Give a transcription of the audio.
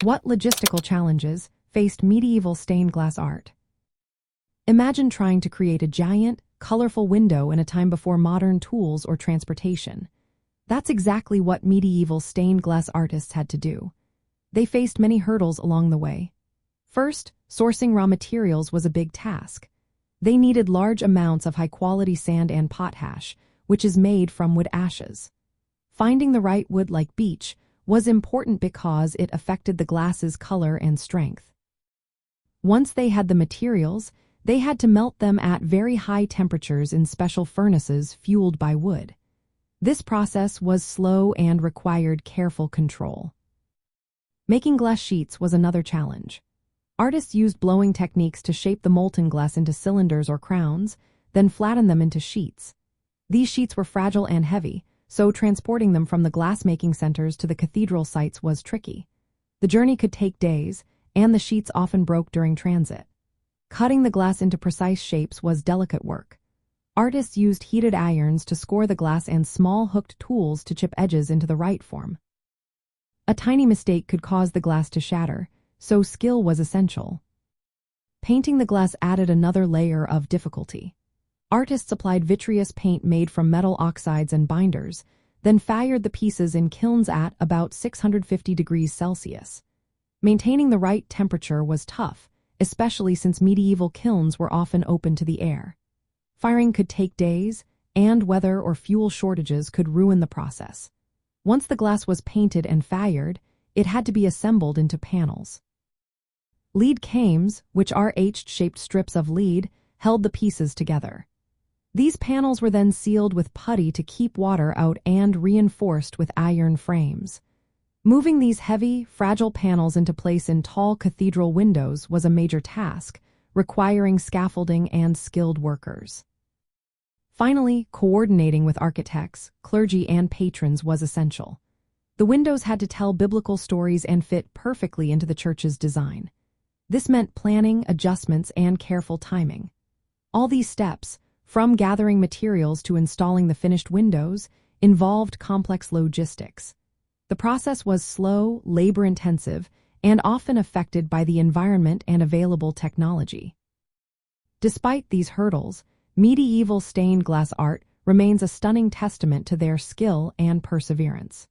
What logistical challenges faced medieval stained glass art? Imagine trying to create a giant, colorful window in a time before modern tools or transportation. That's exactly what medieval stained glass artists had to do. They faced many hurdles along the way. First, sourcing raw materials was a big task. They needed large amounts of high-quality sand and potash, which is made from wood ashes. Finding the right wood like beech was important because it affected the glass's color and strength. Once they had the materials, they had to melt them at very high temperatures in special furnaces fueled by wood. This process was slow and required careful control. Making glass sheets was another challenge. Artists used blowing techniques to shape the molten glass into cylinders or crowns, then flatten them into sheets. These sheets were fragile and heavy, so transporting them from the glass-making centers to the cathedral sites was tricky. The journey could take days, and the sheets often broke during transit. Cutting the glass into precise shapes was delicate work. Artists used heated irons to score the glass and small hooked tools to chip edges into the right form. A tiny mistake could cause the glass to shatter, so skill was essential. Painting the glass added another layer of difficulty. Artists applied vitreous paint made from metal oxides and binders, then fired the pieces in kilns at about 650 degrees Celsius. Maintaining the right temperature was tough, especially since medieval kilns were often open to the air. Firing could take days, and weather or fuel shortages could ruin the process. Once the glass was painted and fired, it had to be assembled into panels. Lead cames, which are H-shaped strips of lead, held the pieces together. These panels were then sealed with putty to keep water out and reinforced with iron frames. Moving these heavy, fragile panels into place in tall cathedral windows was a major task, requiring scaffolding and skilled workers. Finally, coordinating with architects, clergy, and patrons was essential. The windows had to tell biblical stories and fit perfectly into the church's design. This meant planning, adjustments, and careful timing. All these steps, from gathering materials to installing the finished windows, involved complex logistics. The process was slow, labor-intensive, and often affected by the environment and available technology. Despite these hurdles, medieval stained glass art remains a stunning testament to their skill and perseverance.